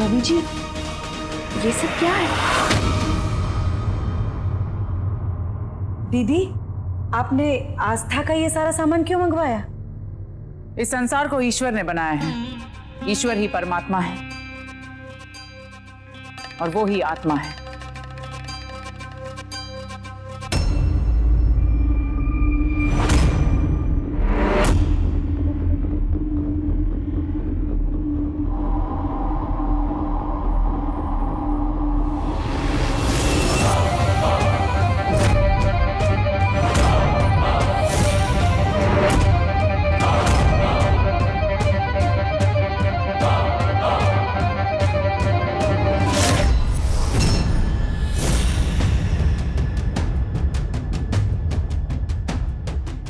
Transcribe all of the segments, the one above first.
भाभी जी, ये सब क्या है? दीदी, आपने आस्था का ये सारा सामान क्यों मंगवाया? इस संसार को ईश्वर ने बनाया है। ईश्वर ही परमात्मा है और वो ही आत्मा है।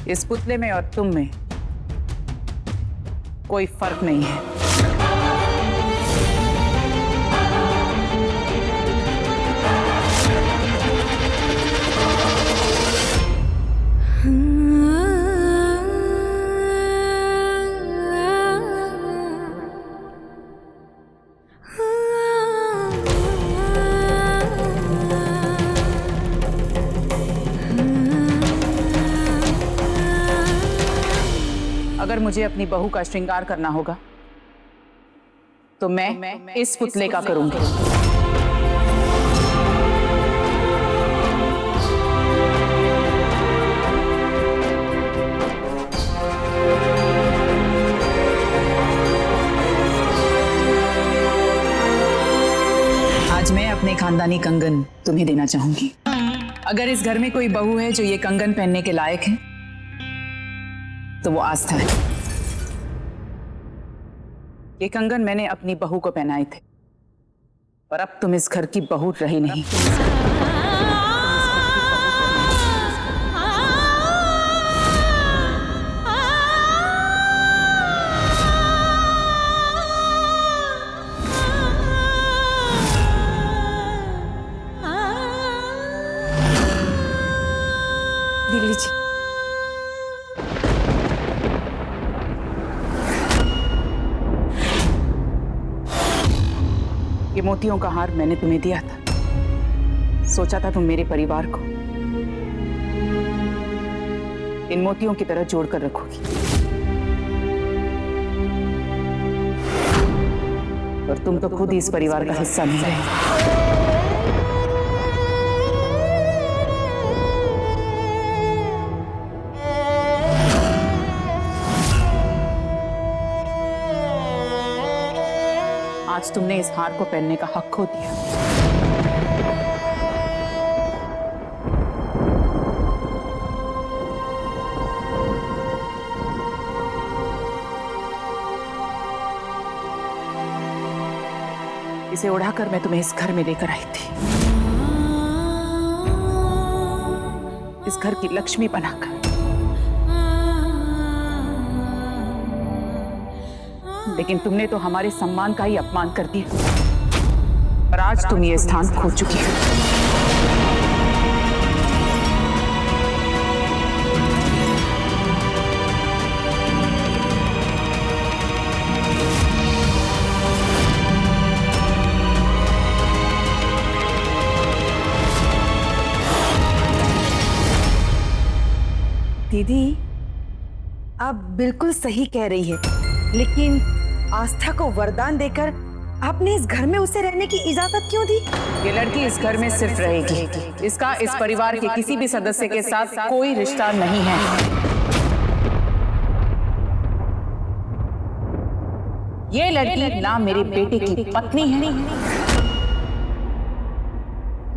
इस पुतले में और तुम में कोई फर्क नहीं है। अगर मुझे अपनी बहू का श्रृंगार करना होगा तो मैं इस पुतले का करूंगी। आज मैं अपने खानदानी कंगन तुम्हें देना चाहूंगी। अगर इस घर में कोई बहू है जो ये कंगन पहनने के लायक है तो वो आस्था है। ये कंगन मैंने अपनी बहू को पहनाए थे, पर अब तुम इस घर की बहू रही नहीं। दिल्ली जी, ये मोतियों का हार मैंने तुम्हें दिया था। सोचा था तुम मेरे परिवार को इन मोतियों की तरह जोड़कर रखोगी, और तुम तो खुद ही इस परिवार का हिस्सा नहीं रहे। आज तुमने इस हार को पहनने का हक खो दिया। इसे उड़ाकर मैं तुम्हें इस घर में लेकर आई थी, इस घर की लक्ष्मी बनाकर। लेकिन तुमने तो हमारे सम्मान का ही अपमान कर दिया, और आज तुम ये स्थान खो चुकी हो। दीदी, आप बिल्कुल सही कह रही है, लेकिन आस्था को वरदान देकर आपने इस घर में उसे रहने की इजाजत क्यों दी? ये लड़की इस घर में सिर्फ रहेगी। इसका इस परिवार के किसी भी सदस्य के साथ कोई रिश्ता नहीं है। ये लड़की ना मेरे बेटे की पत्नी है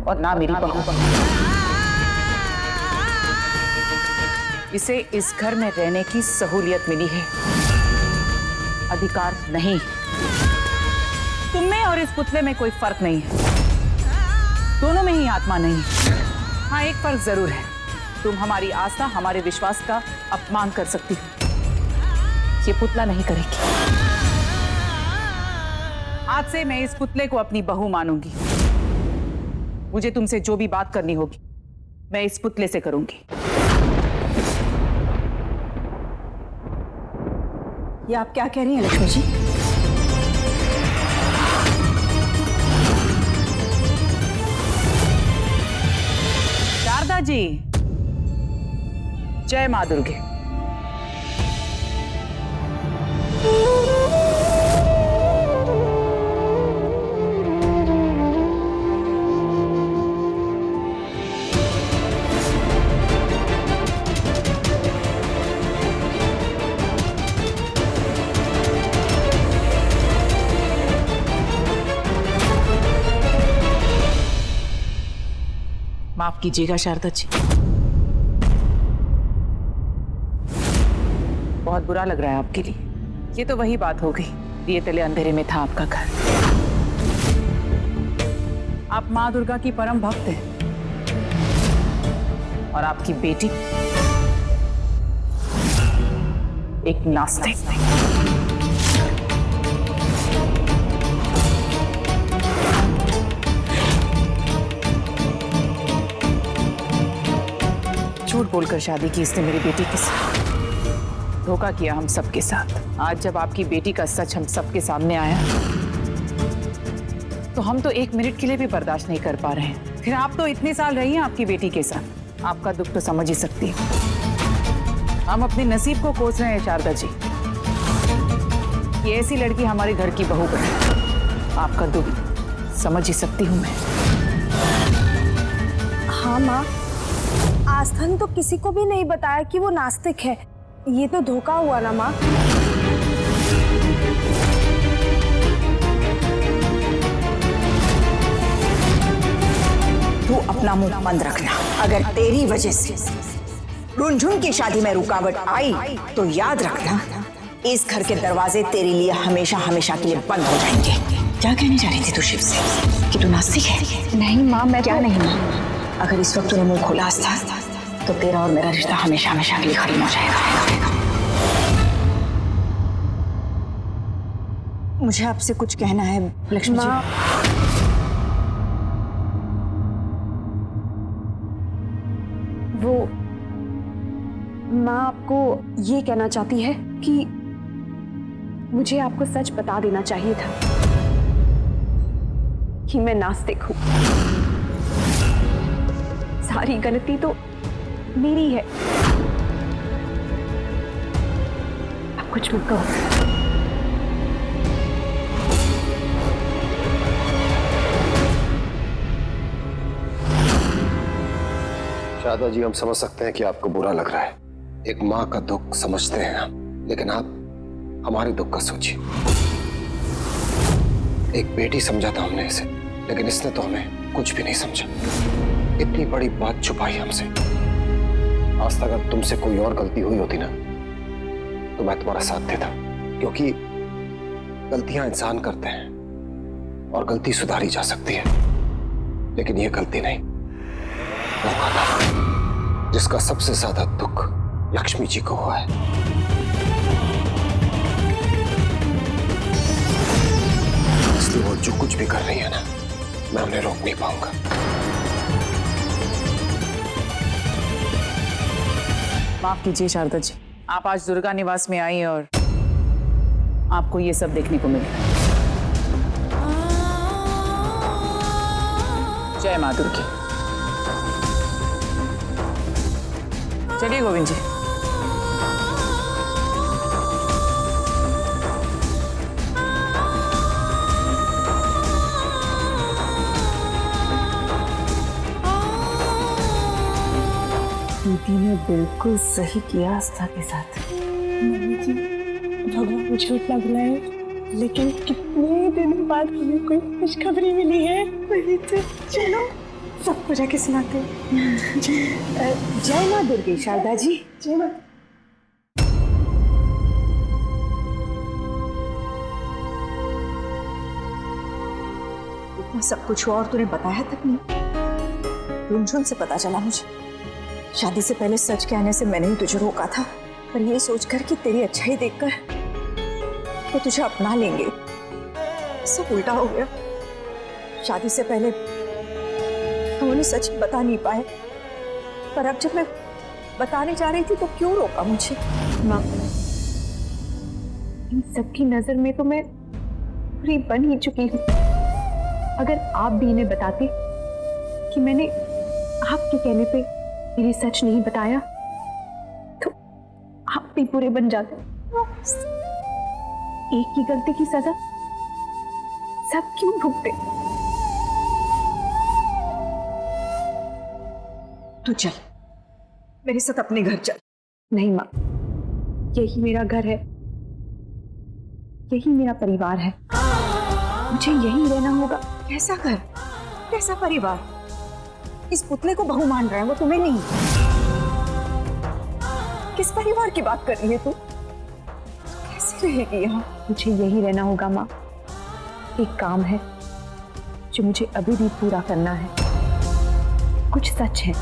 और ना मेरी बहू। इसे इस घर में रहने की सहूलियत मिली है, अधिकार नहीं। तुम में और इस पुतले में कोई फर्क नहीं है, दोनों में ही आत्मा नहीं। हाँ, एक फर्क जरूर है, तुम हमारी आस्था, हमारे विश्वास का अपमान कर सकती हो, ये पुतला नहीं करेगी। आज से मैं इस पुतले को अपनी बहू मानूंगी। मुझे तुमसे जो भी बात करनी होगी मैं इस पुतले से करूंगी। ये आप क्या कह रही हैं लक्ष्मी जी? जी, जय माँ दुर्गे। माफ कीजिएगा शारदा जी, बहुत बुरा लग रहा है आपके लिए। ये तो वही बात हो गई, दिए तले अंधेरे में था आपका घर। आप माँ दुर्गा की परम भक्त हैं और आपकी बेटी एक नास्तिक। झूठ बोलकर शादी की इसने मेरी बेटी के साथ, धोखा किया हम सबके साथ। आज जब आपकी बेटी का सच हम सबके सामने आया तो हम तो एक मिनट के लिए भी बर्दाश्त नहीं कर पा रहे हैं। फिर आप तो इतने साल रही हैं आपकी बेटी के साथ, आपका दुख तो समझ ही सकती है। हम अपने नसीब को कोस रहे हैं शारदा जी, ये ऐसी लड़की हमारे घर की बहू बनी। आपका दुख समझ ही सकती हूँ मैं। हाँ माँ, आस्था ने तो किसी को भी नहीं बताया कि वो नास्तिक है। ये तो धोखा हुआ ना माँ। तू अपना मुंह बंद रखना। अगर तेरी वजह से रुनझुन की शादी में रुकावट आई तो याद रखना, इस घर के दरवाजे तेरे लिए हमेशा हमेशा के लिए बंद हो जाएंगे। क्या कहने जा रही थी तू शिव से कि तू नास्तिक है? नहीं माँ, मैं क्या नहीं माँ? अगर इस वक्त तूने मुंह खोला था तो तेरा और मेरा रिश्ता हमेशा हमेशा के लिए खत्म हो जाएगा। मुझे आपसे कुछ कहना है लक्ष्मी जी। वो माँ आपको ये कहना चाहती है कि मुझे आपको सच बता देना चाहिए था कि मैं नास्तिक हूँ। सारी गलती तो मेरी है। अब कुछ मत कहो। शारदा जी, हम समझ सकते हैं कि आपको बुरा लग रहा है। एक माँ का दुख समझते हैं हम, लेकिन आप हमारे दुख का सोचिए। एक बेटी समझा था हमने इसे, लेकिन इसने तो हमें कुछ भी नहीं समझा। इतनी बड़ी बात छुपाई हमसे। आज तक अगर तुमसे कोई और गलती हुई होती ना तो मैं तुम्हारा साथ देता, क्योंकि गलतियां इंसान करते हैं और गलती सुधारी जा सकती है, लेकिन ये गलती नहीं। धोखा था, जिसका सबसे ज्यादा दुख लक्ष्मी जी को हुआ है। इसलिए वो जो कुछ भी कर रही है ना, मैं उन्हें रोक नहीं पाऊंगा। माफ कीजिए शारदा जी, आप आज दुर्गा निवास में आई और आपको ये सब देखने को मिला। जय माँ दुर्गे। चलिए गोविंद जी। दीदी ने बिल्कुल सही किया आस्था के साथ। मम्मी जी, भगवान को झूठ ना बुलाए, लेकिन कितने दिनों बाद हमें कोई खुशखबरी मिली है। वही तो, चलो सबको जाके सुनाते हैं। जय माँ दुर्गे। शारदा जी, जय माँ। इतना सब कुछ हुआ और तूने बताया तक नहीं। रुनझुन से पता चला मुझे। शादी से पहले सच कहने से मैंने ही तुझे रोका था, पर ये सोचकर कि तेरी अच्छाई देखकर वो तुझे अपना लेंगे, सब उल्टा हो गया। शादी से पहले हम उन्हें सच बता नहीं पाए, पर अब जब मैं बताने जा रही थी तो क्यों रोका मुझे? माँ, इन सबकी नजर में तो मैं पूरी बन ही चुकी हूँ। अगर आप भी इन्हें बताते कि मैंने आपके कहने पे मेरी सच नहीं बताया तो आप भी बुरे बन जाते। एक की गलती की सजा सब क्यों भुगते? तू चल मेरे साथ अपने घर चल। नहीं माँ, यही मेरा घर है, यही मेरा परिवार है, मुझे यही रहना होगा। कैसा घर, कैसा परिवार? इस पुतले को बहू मान रहा है, वो तुम्हें नहीं। किस परिवार की बात कर रही है तू? कैसे रहेगी यहाँ? मुझे यही रहना होगा माँ। एक काम है जो मुझे अभी भी पूरा करना है। कुछ सच है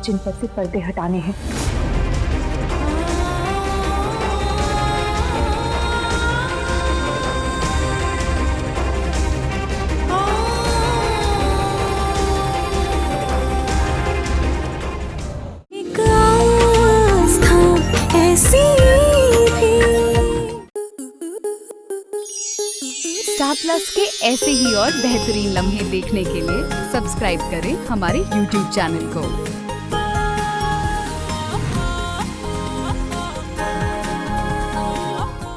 जिन पर से पर्दे हटाने हैं। स्टार प्लस के ऐसे ही और बेहतरीन लम्हे देखने के लिए सब्सक्राइब करें हमारे YouTube चैनल को।